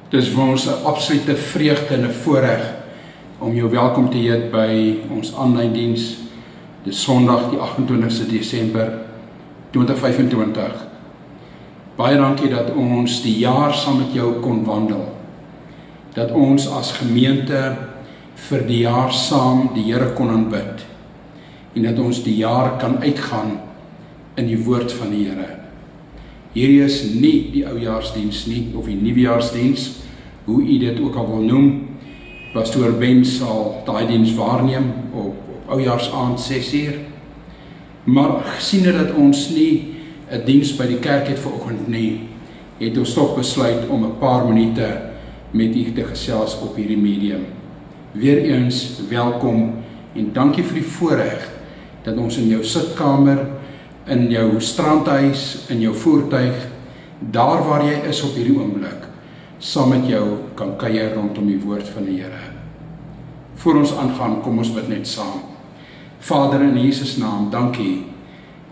Dis vir ons 'n absolute vreugde en 'n voorreg om jou welkom te heet by ons aanlyn diens. Dis Sondag die 28ste Desember 2025. Baie dankie dat ons die jaar saam met jou kon wandel. Dat ons as gemeente vir die jaar saam die Here kon aanbid. En dat ons die jaar kan uitgaan in die woord van die Here. Hierdie is nie die oujaarsdiens nie, of die nuwejaarsdiens, hoe u dit ook al wil noem. Pastoor Ben sal daai diens waarneem op oujaarsaand 6:00. Maar gesien dat ons nie 'n diens by die kerk het vanoggend nie, het ons tog besluit om 'n paar minute met u te gesels op hierdie medium. Weereens welkom en dankie vir die voorreg dat ons in jou sitkamer, in jou strandhuis, in jou voertuig, daar waar jy is op hierdie oomblik, saam met jou kan kuier rondom die woord van die Here. Voor ons aangaan, kom ons bid net saam. Vader, in Jesus naam, dankie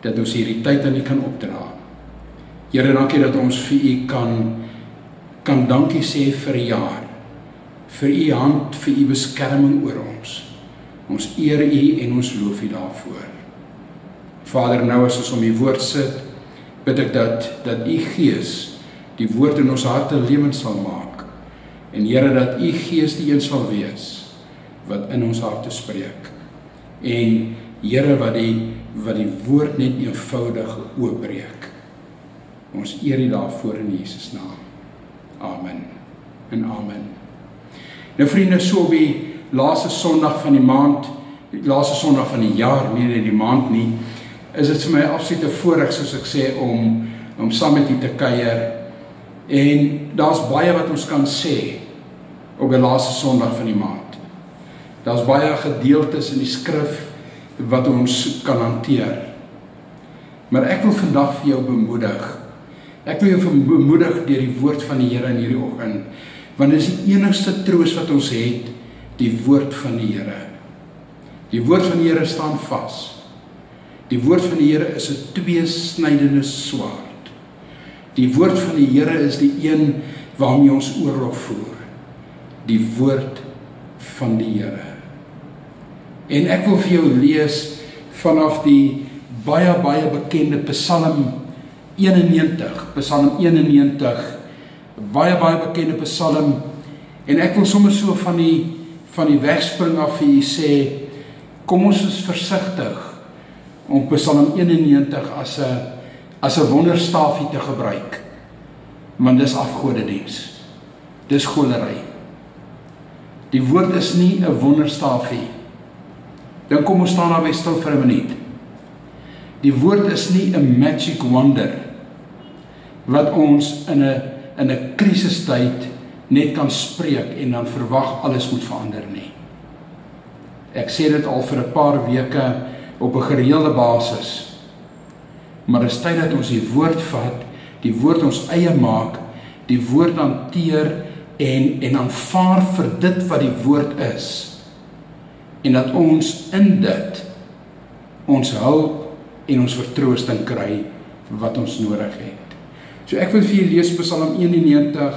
dat ons hierdie tyd aan u kan opdra. Here, dankie dat ons vir u kan dankie sê vir 'n jaar, vir u hand, vir u beskerming oor ons. Ons eer u en ons loof u daarvoor. Vader, nou as ons om die woord sit, bid ek dat u Gees die woord in ons harte lewend sal maak. En Here, dat u Gees die een sal wees wat in ons harte spreek. En Here, wat die woord net eenvoudig oopbreek. Ons eer u daarvoor in Jesus naam. Amen en amen. Nou vriende, so op die laaste Sondag van die maand, die laaste Sondag van die jaar, nie die maand nie, is dit vir my absoluut 'n voorreg, soos ek sê, om saam met u te kuier. En daar's baie wat ons kan sê op die laaste Sondag van die maand. Daar's baie gedeeltes in die skrif wat ons kan hanteer. Maar ek wil vandag vir jou bemoedig. Ek wil jou bemoedig deur die woord van die Here in hierdie oggend, want dit is die enigste troos wat ons het, die woord van die Here. Die woord van die Here staan vas. Die woord van die Here is 'n tweesnydende swaard. Die woord van die Here is die een waarmee ons oorlog voer. Die woord van die Here. En ek wil vir jou lees vanaf die baie bekende Psalm 91, Psalm 91, baie bekende Psalm, en ek wil sommer so van die wegspring af vir u sê, kom ons is versigtig om Psalm 91 as 'n wonderstaafie te gebruik, want dis afgodediens, dis golery. Die woord is nie 'n wonderstaafie. Dan kom ons staan daarby stil vir 'n minuut. Die woord is nie 'n magic wonder wat ons in 'n krisistyd net kan spreek en dan verwag alles moet verander nie. Ek sê dit al vir 'n paar weke op 'n gereelde basis. Maar dit is tyd dat ons die woord vat, die woord ons eie maak, die woord hanteer en aanvaar vir dit wat die woord is. En dat ons in dit ons hulp en ons vertroosting kry wat ons nodig het. So ek wil vir julle lees Psalm 91.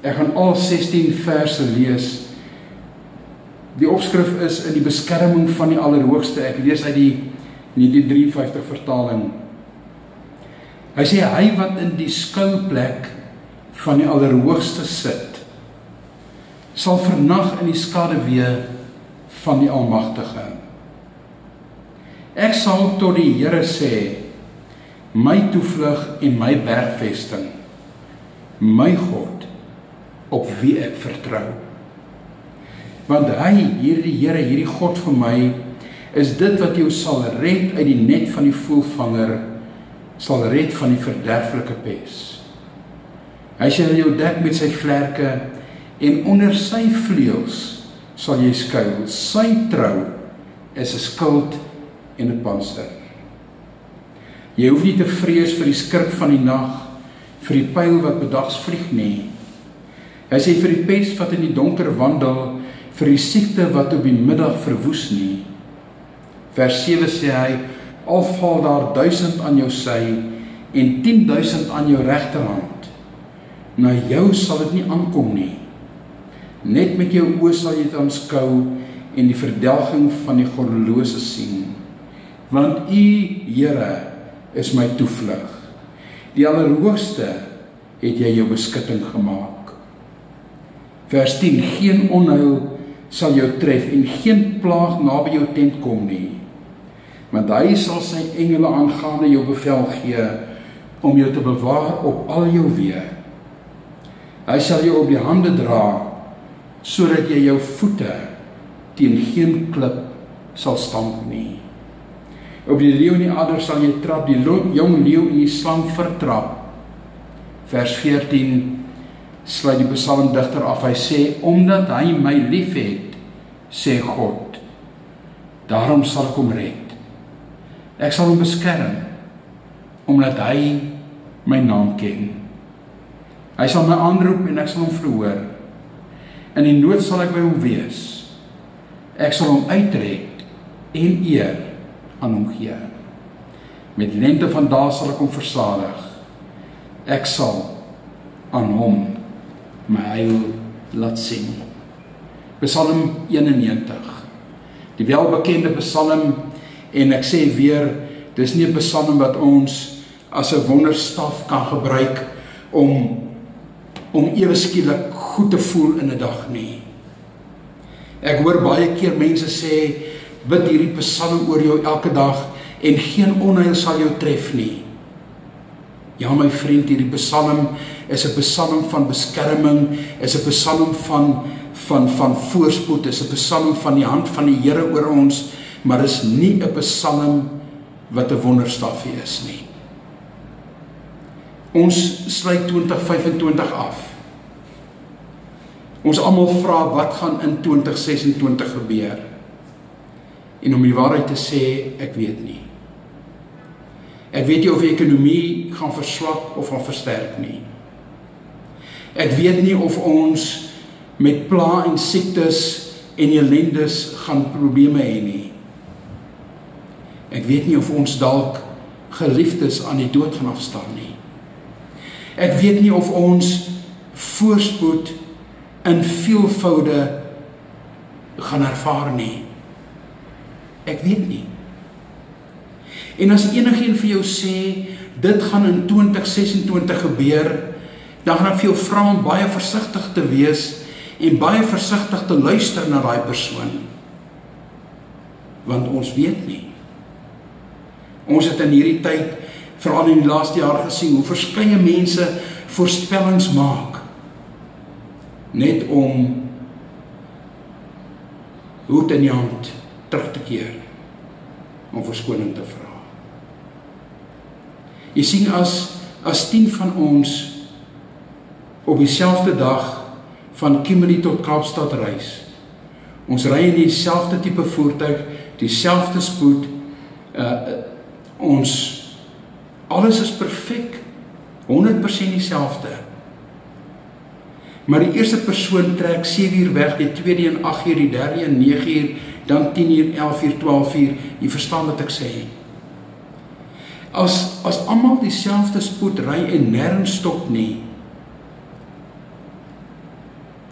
Ek gaan al 16 verse lees. Die opskrif is in die beskerming van die Allerhoogste. Ek lees uit die 1953 vertaling. Hy sê, hy wat in die skuilplek van die Allerhoogste sit, sal vernag in die skaduwee van die Almagtige. Ek sal tot die Here sê, my toevlug en my bergvesting, my God, op wie ek vertrou. Want hy, hierdie Here, hierdie God vir my, is dit wat jou sal red uit die net van die voëlvanger, sal red van die verderflike pes. Hy sal jou dek met sy vlerke, en onder sy vleuels sal jy skuil. Sy trou is 'n skild en 'n panser. Jy hoef nie te vrees vir die skrik van die nag, vir die pyl wat bedags vlieg nie. Hy sê vir die pes wat in die donker wandel, vir die siekte wat op die middag verwoes nie. Vers 7 sê hy, al val daar 1000 aan jou sy en 10.000 aan jou regterhand, Na jou sal dit nie aankom nie. Net met jou oë sal jy dit aanskou en die verdelging van die goddelose sien. Want U, Here, is my toevlug. Die Allerhoogste het jy jou beskutting gemaak. Vers 10, geen onheil sal jou tref en geen plaag naby jou tent kom nie. Want hy sal sy engele aangaande jou bevel gee om jou te bewaar op al jou weë. Hy sal jou op die hande dra, sodat jy jou voete teen geen klip sal stamp nie. Op die leeu en die adder sal jy trap, die jong leeu en die slang vertrap. Vers 14 sluit die psalmdigter af, hy sê, omdat hy my lief het, sê God, daarom sal ek hom red. Ek sal hom beskerm, omdat hy my naam ken. Hy sal my aanroep en ek sal hom verhoor. In die nood sal ek by hom wees. Ek sal hom uitred en eer aan hom gee. Met lente van dae sal ek hom versadig. Ek sal aan hom my heil laat sien. Psalm 91. Die welbekende psalm, en ek sê weer, dis nie 'n psalm wat ons as 'n wonderstaf kan gebruik om ewe skielik goed te voel in 'n dag nie. Ek hoor baie keer mense sê, bid hierdie psalm oor jou elke dag en geen onheil sal jou tref nie. Ja my vriend, hierdie psalm is 'n psalm van beskerming, is 'n psalm van voorspoed, is 'n psalm van die hand van die Here oor ons, maar is nie 'n psalm wat 'n wonderstafie is nie. Ons sluit 2025 af. Ons almal vra, wat gaan in 2026 gebeur? En om die waarheid te sê, ek weet nie. Ek weet nie of die ekonomie gaan verswak of gaan versterk nie. Ek weet nie of ons met pla en siektes en ellendes gaan probleme hê nie. Ek weet nie of ons dalk geliefdes aan die dood gaan afstaan nie. Ek weet nie of ons voorspoed in veelvoude gaan ervaar nie. Ek weet nie. En as enigeen vir jou sê, dit gaan in 2026 gebeur, dan gaan ek vir jou vra om baie versigtig te wees en baie versigtig te luister na daai persoon. Want ons weet nie. Ons het in hierdie tyd, veral in die laaste jaar gesien, hoe verskeie mense voorspellings maak, net om hoed in die hand terug te keer, om verskoning te vra. Jy sien, as 10 van ons op dieselfde dag van Kimberley tot Kaapstad reis, ons ry in dieselfde tipe voertuig, dieselfde spoed, alles is perfek, 100% dieselfde. Maar die eerste persoon trek 7 uur weg, die tweede in 8 uur, die derde in 9 uur, dan 10 uur, 11 uur, 12 uur, jy verstaan wat ek sê. As almal dieselfde spoed ry en nêrens stop nie,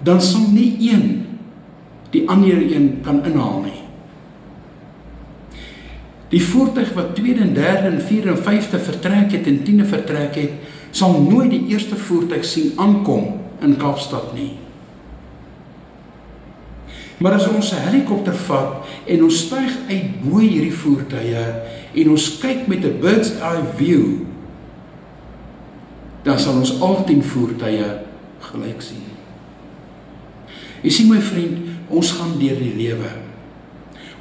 dan sal nie een die ander een kan inhaal nie. Die voertuig wat tweede en derde en vierde en vyfde vertrek het en 10de vertrek het, sal nooit die eerste voertuig sien aankom in Kaapstad nie. Maar as ons 'n helikopter vat en ons styg uit bo hierdie voertuie en ons kyk met 'n bird's eye view, dan sal ons al 10 voertuie gelyk sien. Jy sien my vriend, ons gaan deur die lewe.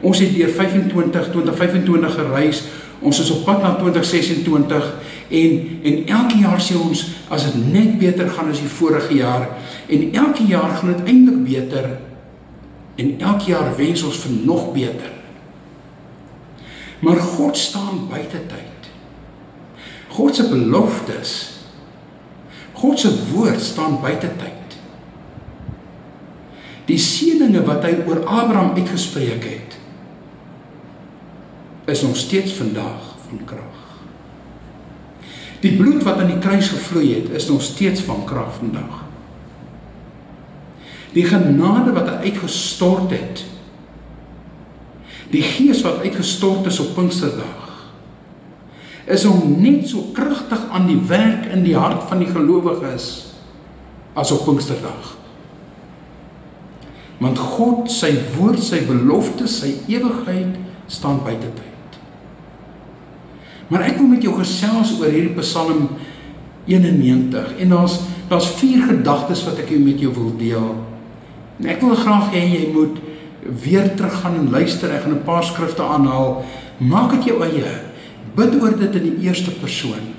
Ons het deur 2025 gereis, ons is op pad na 2026 en elke jaar sê ons, as dit net beter gaan as die vorige jaar, en elke jaar gaan dit eintlik beter, en elke jaar wens ons vir nog beter. Maar God staan buite tyd. God se beloftes, God se woord staan buite tyd. Die seëninge wat hy oor Abraham uitgespreek het, is nog steeds vandag van krag. Die bloed wat aan die kruis gevloei het, is nog steeds van krag vandag. Die genade wat hy uitgestort het, die gees wat uitgestort is op Pinksterdag, is om net so kragtig aan die werk in die hart van die gelowiges as op Pinksterdag. Want God, sy woord, sy belofte, sy ewigheid staan buite tyd. Maar ek wil met jou gesels oor hierdie Psalm 91 en daar's 4 gedagtes wat ek met jou wil deel. En ek wil graag hê jy moet weer teruggaan en luister. Ek gaan 'n paar skrifte aanhaal. Maak dit jou eie. Bid oor dit in die eerste persoon.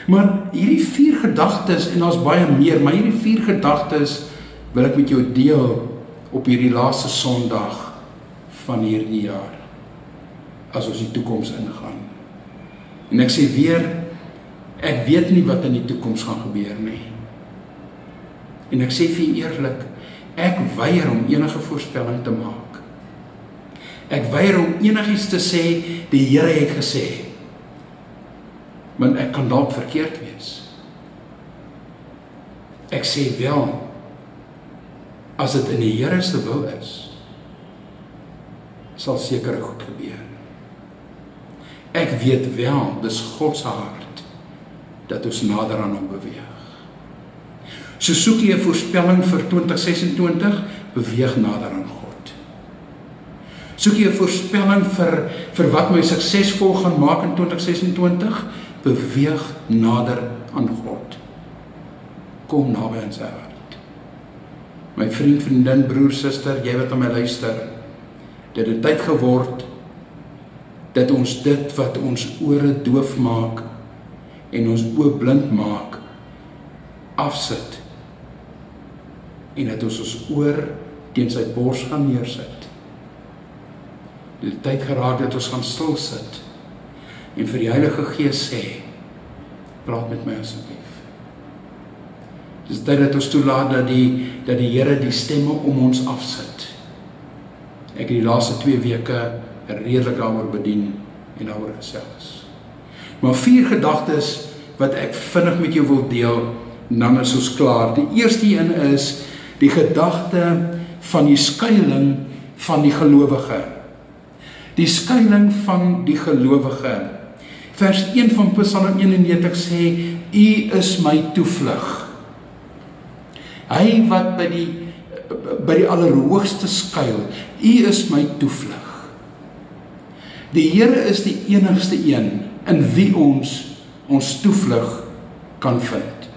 Maar hierdie 4 gedagtes, en daar's baie meer, maar hierdie 4 gedagtes wil ek met jou deel op hierdie laaste Sondag van hierdie jaar, as ons die toekoms ingaan. En ek sê weer, ek weet nie wat in die toekoms gaan gebeur nie. En ek sê vir jy eerlik, ek weier om enige voorspelling te maak. Ek weier om enigiets te sê, die Here het gesê. Want ek kan dalk verkeerd wees. Ek sê wel, as dit in die Here se wil is, sal seker goed gebeur. Ek weet wel, dis God se hart, dat ons nader aan hom beweeg. So soek jy 'n voorspelling vir 2026, beweeg nader aan God. Soek jy 'n voorspelling vir wat my suksesvol gaan maak in 2026, beweeg nader aan God. Kom naby aan sy hart. My vriend, vriendin, broer, suster, jy wat aan my luister, dit het tyd geword, dat ons dit wat ons ore doof maak, en ons oë blind maak, afsit, en dat ons oor teen sy bors gaan neersit. Dit het tyd geraak dat ons gaan stil sit, en vir die Heilige Gees sê, praat met my asseblief. Dit is tyd dat ons toelaat dat die Here die stemme om ons afsit. Ek het die laaste 2 weke redelik daaroor bedien en daaroor gesels. Maar 4 gedagtes wat ek vinnig met jou wil deel, en dan is ons klaar. Die eerste een is die gedagte van die skuiling van die gelowige. Die skuiling van die gelowige. Vers 1 van Psalm 91 sê, U is my toevlug. Hy wat by die Allerhoogste skuil, U is my toevlug. Die Here is die enigste een in wie ons toevlug kan vind.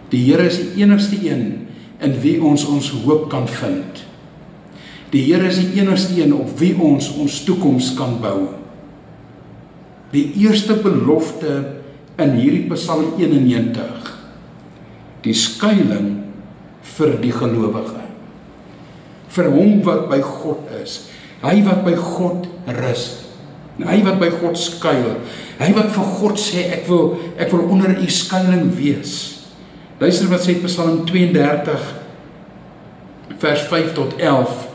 Die Here is die enigste een in wie ons hoop kan vind. Die Here is die enigste een op wie ons toekoms kan bou. Die eerste belofte in hierdie Psalm 91, die skuiling vir die gelowige. Vir hom wat by God is, hy wat by God rus, hy wat by God skuil, hy wat vir God sê, ek wil onder U skuiling wees. Luister wat sê Psalm 32, vers 5 tot 11.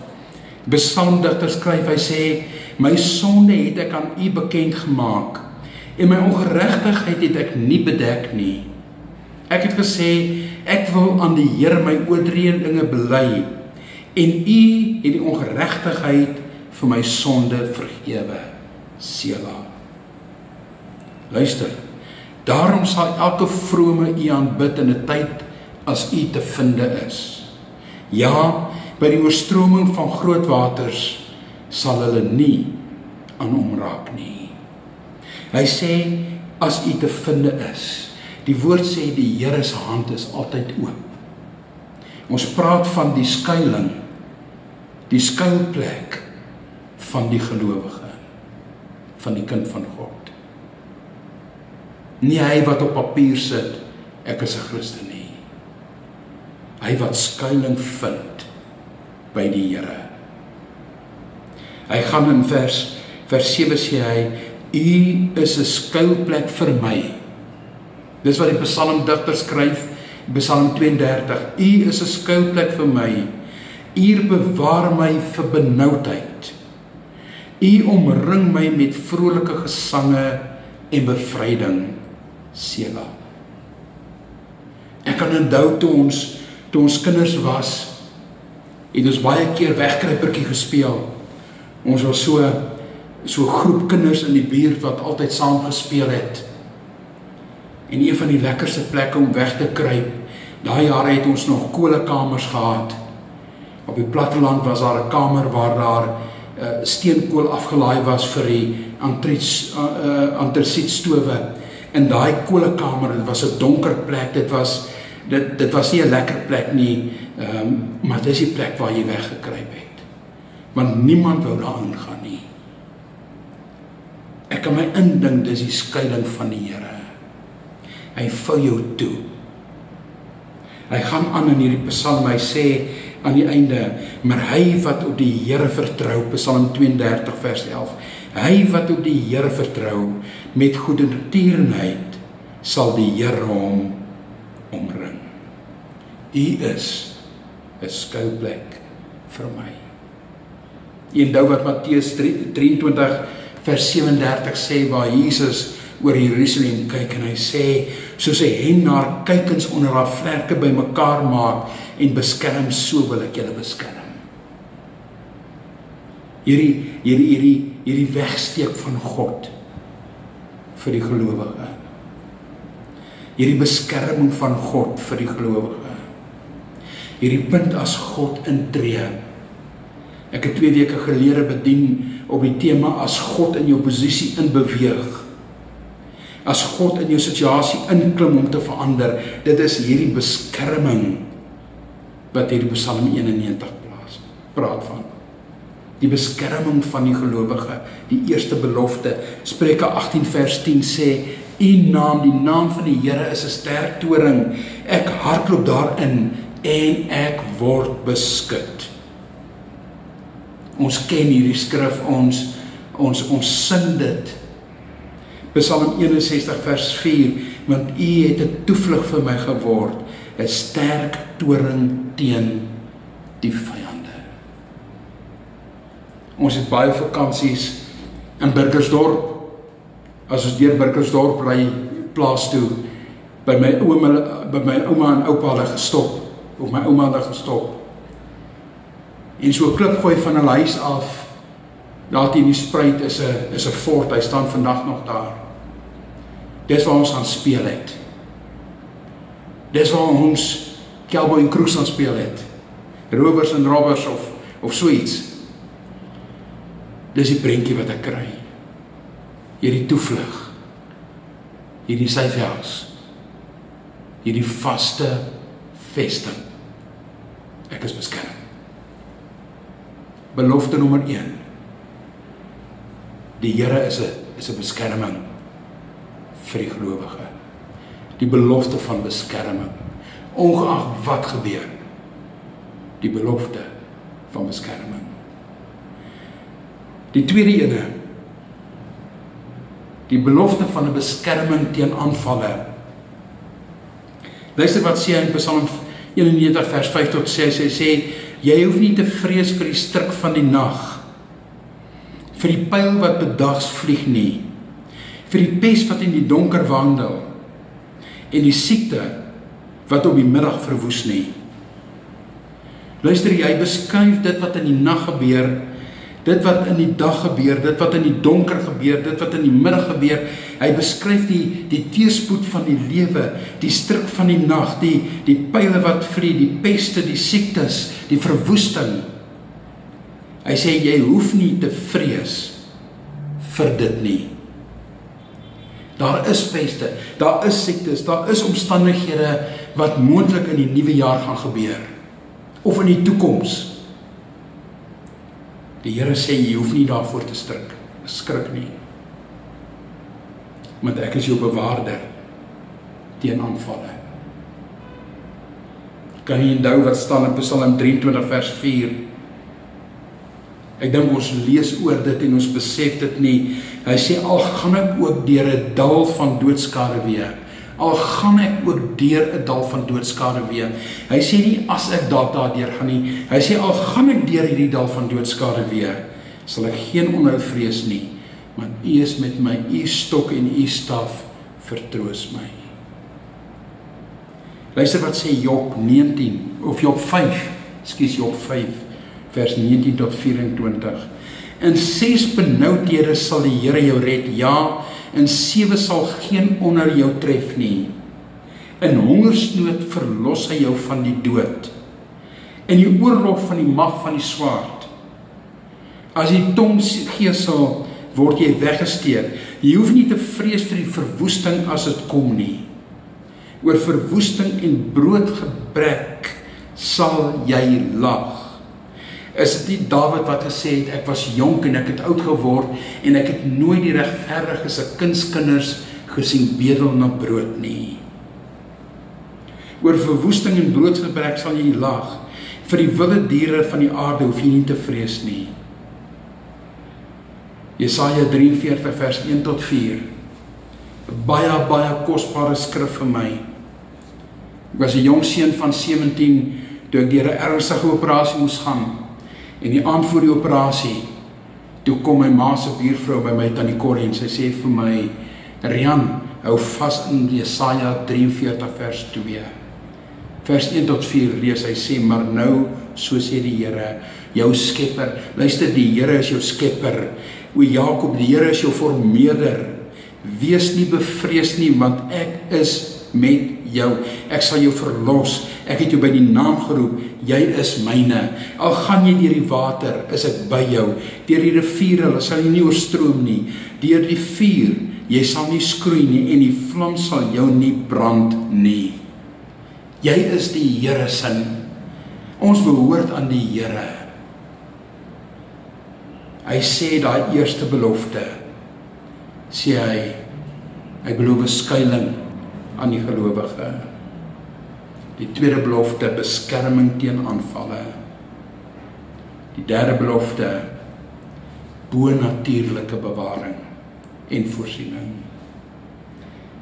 Psalmdigter skryf, hy sê, my sonde het ek aan U bekend gemaak, en my ongeregtigheid het ek nie bedek nie. Ek het gesê, ek wil aan die Here my oortredinge bely, en U het die ongeregtigheid vir my sonde vergewe. Sela. Luister, daarom sal elke vrome U aanbid in 'n tyd as U te vinde is. Ja, by die oorstroming van groot waters sal hulle nie aan hom raak nie. Hy sê, as U te vinde is. Die woord sê, die Here se hand is altyd oop. Ons praat van die skuiling, die skuilplek van die gelowige, van die kind van God. Nie hy wat op papier sit, ek is 'n Christen nie. Hy wat skuiling vind by die Here. Hy gaan in vers 7 sê hy, U is 'n skuilplek vir my. Dis wat die psalmdigter skryf, Psalm 32, U is 'n skuilplek vir my. U bewaar my vir benoudheid. U omring my met vrolike gesange en bevryding. Sela. Ek kan onthou toe ons kinders was, het ons baie keer wegkruipertjie gespeel. Ons was so groep kinders in die buurt wat altyd saam gespeel het. En een van die lekkerste plekke om weg te kruip, daai jare het ons nog kolekamers gehad. Op die platteland was daar 'n kamer waar daar steenkool afgelaai was vir die antrasietstowe. In daai kolekamer, dit was 'n donker plek, dit was nie 'n lekker plek nie, maar dis die plek waar jy weggekruip het. Want niemand wou daarin gaan nie. Ek kan my indink, dis die skuiling van die Here. Hy vou jou toe. Hy gaan aan in hierdie Psalm, hy sê aan die einde, maar hy wat op die Here vertrou, Psalm 32 vers 11, hy wat op die Here vertrou, met goedertierenheid, sal die Here hom omring. U is 'n skuilplek vir my. Jy onthou wat Matteus 23 vers 37 sê, waar Jesus oor Jerusalem kyk en hy sê, soos 'n henaar kykens onder haar vlerke bymekaar maak en beskerm, so wil ek julle beskerm. Hierdie wegsteek van God vir die gelowige. Hierdie beskerming van God vir die gelowige. Hierdie punt as God intree. Ek het 2 weke gelede bedien op die tema as God in jou posisie inbeweeg. As God in jou situasie inklim om te verander, dit is hierdie beskerming wat hierdie Psalm 91 praat van. Die beskerming van die gelowige, die eerste belofte. Spreuke 18 vers 10 sê, die naam van die Here is 'n sterk toring. Ek hardloop daarin en ek word beskud. Ons ken hierdie skrif, ons sing dit. Psalm 61 vers 4, want U het 'n toevlug vir my geword, 'n sterk toring teen die vyande. Ons het baie vakansies in Burgersdorp. As ons deur Burgersdorp ry plaas toe, by my ouma en oupa hulle gestop, of my ouma hulle gestop. En so 'n klipgooi van hulle huis af, daar teen die spruit is 'n fort, hy staan vandag nog daar. Dis waar ons gaan speel het. Dis waar ons Cowboy en Kroes gaan speel het. Rowers en Robbers of so iets. Dis die prentjie wat ek kry. Hierdie toevlug. Hierdie safe house. Hierdie vaste vesting. Ek is beskerm. Belofte nommer 1. Die Here is 'n beskerming vir die gelowige. Die belofte van beskerming. Ongeag wat gebeur. Die belofte van beskerming. Die tweede ene. Die belofte van 'n beskerming teen aanvalle. Luister wat sê in Psalm 91 vers 5 tot 6. Hy sê, jy hoef nie te vrees vir die strik van die nag, vir die pyl wat bedags vlieg nie, vir die pes wat in die donker wandel, en die siekte wat op die middag verwoes nie. Luister, hy beskryf dit wat in die nag gebeur, dit wat in die dag gebeur, dit wat in die donker gebeur, dit wat in die middag gebeur. Hy beskryf die teëspoed van die lewe, die stryk van die nag, die pyle wat vlieg, die peste, die siektes, die verwoesting. Hy sê, jy hoef nie te vrees vir dit nie. Daar is peste, daar is siektes, daar is omstandighede wat moontlik in die nuwe jaar gaan gebeur, of in die toekoms. Die Here sê, jy hoef nie daarvoor te skrik nie. Want ek is jou bewaarder teen aanvalle. Kan jy onthou wat staan in Psalm 23 vers 4? Ek dink ons lees oor dit en ons besef dit nie. Hy sê, al gaan ek ook deur 'n dal van doodskade weer. Al gaan ek ook deur 'n dal van doodskade weer. Hy sê nie as ek daardeur gaan nie. Hy sê al gaan ek deur hierdie dal van doodskade weer, sal ek geen onheil vrees nie, want U is met my, U stok en U staf vertroos my. Luister wat sê Job 19, of Job 5, Job 5, vers 19 tot 24. In 6 benoudhede sal die Here jou red, ja, in 7 sal geen onder jou tref nie. In hongersnood verlos hy jou van die dood, in die oorlog van die mag van die swaard. As die tong gesel, word jy weggesteek. Jy hoef nie te vrees vir die verwoesting as dit kom nie. Oor verwoesting en broodgebrek sal jy lag. Is dit nie Dawid wat gesê het, ek was jonk en ek het oud geword en ek het nooit die regverdige se kindskinders gesien bedel na brood nie. Oor verwoesting en broodgebrek sal jy lag. Vir die wilde diere van die aarde hoef jy nie te vrees nie. Jesaja 43 vers 1 tot 4. Baie kosbare skrif vir my. Ek was 'n jong seun van 17 toe ek deur 'n ernstige operasie moes gaan. En die aand voor die operasie, toe kom my ma se buurvrou by my tannie Corrie en sy sê vir my, Rian, hou vas in Jesaja 43 vers 2. Vers 1 tot 4 lees, hy sê, maar nou, so sê die Here, jou skepper, luister, die Here is jou skepper, o Jakob, die Here is jou vormeerder, wees nie bevrees nie, want ek is met jou, ek sal jou verlos, ek het jou by die naam geroep, jy is myne, al gaan jy deur die water, is ek by jou, deur die riviere, hulle sal jy nie oorstroom nie, deur die vuur, jy sal nie skroei nie, en die vlam sal jou nie brand nie. Jy is die Here se. Ons behoort aan die Here. Hy sê daai eerste belofte, sê hy beloof skuiling aan die gelowige. Die tweede belofte, beskerming teen aanvalle. Die derde belofte, bo-natuurlike bewaring en voorsiening.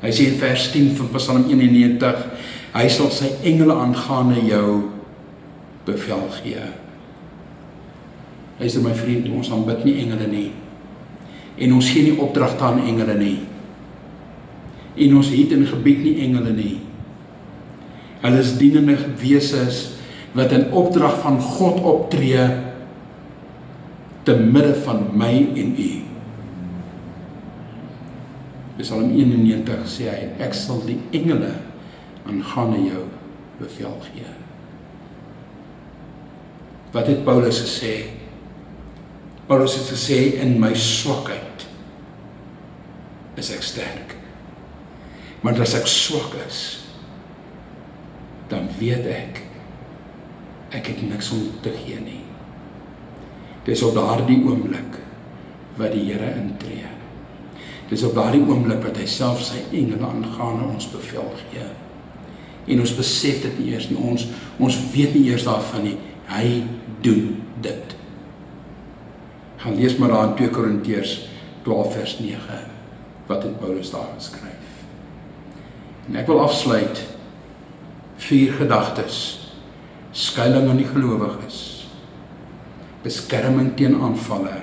Hy sê in vers 10 van Psalm 91, hy sal sy engele aangaande jou bevel gee. Luister my vriend, ons aanbid nie engele nie. En ons gee nie opdragte aan engele nie. En ons het en gebied nie engele nie. Hulle is dienende wesens wat in opdrag van God optree te midde van my en u. Psalm 91 sê hy, ek sal die engele aangaande jou bevel gee. Wat het Paulus gesê? Paulus het gesê, in my swakheid is ek sterk. Maar as ek swak is, dan weet ek het niks om te gee nie. Dit is op daardie oomblik wat die Here intree. Dit is op daardie oomblik wat hy self sy engele aangaande ons bevel gee. En ons besef dit nie eers nie, ons weet nie eers daarvan nie, hy doen dit. Gaan lees maar daar in 2 Korintiërs 12 vers 9, wat het Paulus daar geskryf. En ek wil afsluit, 4 gedagtes, skuiling aan die gelowiges, beskerming teen aanvalle,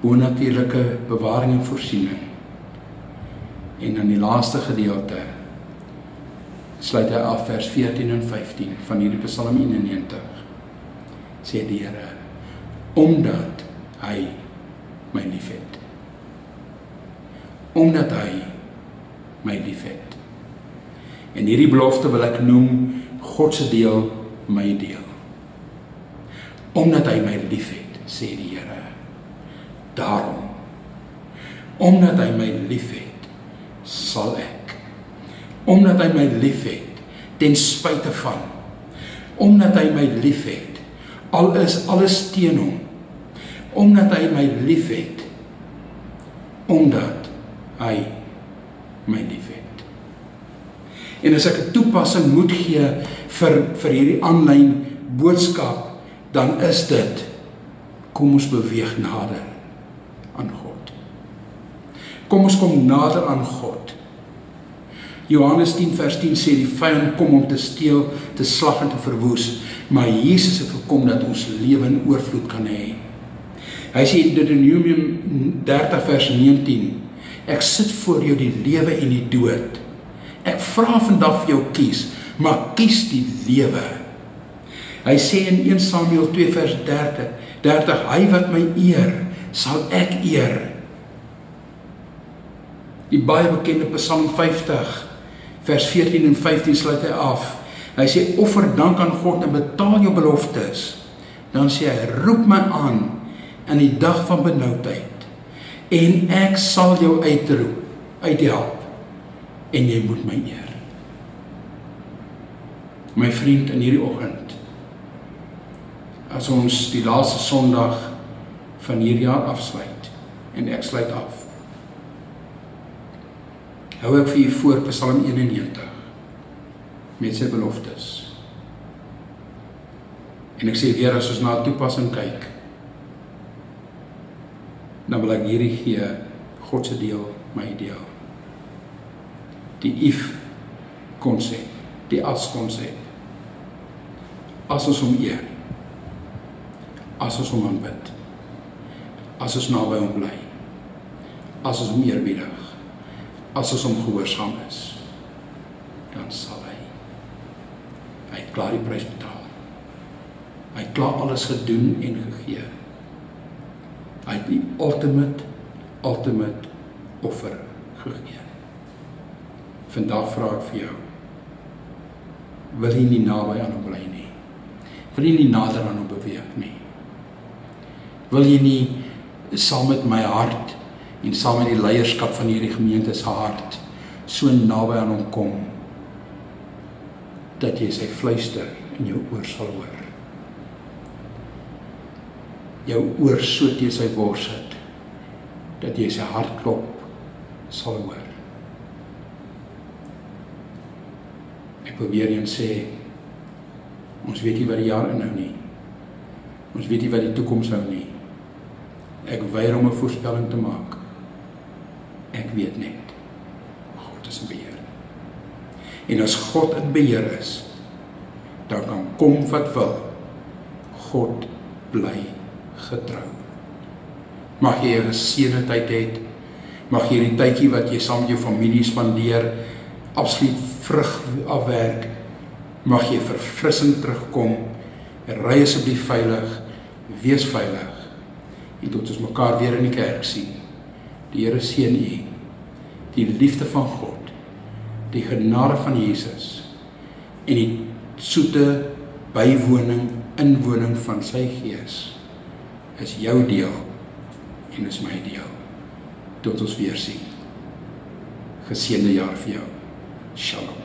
bo-natuurlike bewaring en voorsiening, en in die laaste gedeelte, sluit hy af vers 14 en 15 van hierdie Psalm 91, sê die Here, omdat hy my liefhet. Omdat hy my liefhet. En hierdie belofte wil ek noem, God se deel, my deel. Omdat hy my liefhet, sê die Here. Daarom, omdat hy my liefhet, sal ek. Omdat hy my liefhet, ten spyte van. Omdat hy my liefhet, al is alles teen hom. Omdat hy my liefhet, omdat hy my liefhet. En as ek 'n toepassing moet gee vir hierdie aanlyn boodskap, dan is dit, kom ons beweeg nader aan God. Kom ons kom nader aan God. Johannes 10 vers 10 sê, die vyand kom om te steel, te slag en te verwoes, maar Jesus het gekom dat ons lewe in oorvloed kan hê. Hy sê in Deuteronomium 30 vers 19, Ek sit voor jou die lewe en die dood. Ek vra vandag vir jou kies, maar kies die lewe. Hy sê in 1 Samuel 2 vers 30, hy wat my eer, sal ek eer. Die baie bekende Psalm 50, vers 14 en 15 sluit hy af. Hy sê, offer dank aan God en betaal jou beloftes. Dan sê hy, roep my aan in die dag van benoudheid en ek sal jou uithelp en jy moet my eer. My vriend, in hierdie oggend, as ons die laaste Sondag van hierdie jaar afsluit, en ek sluit af, hou ek vir u voor Psalm 91, met sy beloftes. En ek sê weer, as ons na toepassing kyk, dan wil ek hierdie gee, God se deel, my deel. Die if-konsep, die as-konsep. As ons hom eer, as ons hom aanbid, as ons naby hom bly, as ons hom eerbiedig, as ons hom gehoorsaam is, dan sal hy het klaar die prys betaal. Hy het klaar alles gedoen en gegee. Hy het die ultimate offer gegee. Vandag vra ek vir jou, wil jy nie naby aan hom bly nie? Wil jy nie nader aan hom beweeg nie? Wil jy nie saam met my hart en saam met die leierskap van hierdie gemeente se hart so naby aan hom kom, dat jy sy fluister in jou oor sal hoor? Jou oor so teen sy bors sit, dat jy sy hartklop sal hoor. Ek wil weer eens sê, ons weet nie wat die jaar inhou nie. Ons weet nie wat die toekoms hou nie. Ek weier om 'n voorspelling te maak. Ek weet net, God is in beheer. En as God in beheer is, dan kan kom wat wil, God bly getrou. Mag jy 'n geseënde tyd hê, mag jy die tydjie wat jy saam met jou familie spandeer, absoluut vrug afwerk, mag jy verfrissend terugkom, ry asseblief veilig, wees veilig, en tot ons mekaar weer in die kerk sien. Die Here seën u, die liefde van God, die genade van Jesus, en die soete bywoning, inwoning van sy Gees, is jou deel, en is my deel. Tot ons weer sien. Geseënde jaar vir jou. Shalom.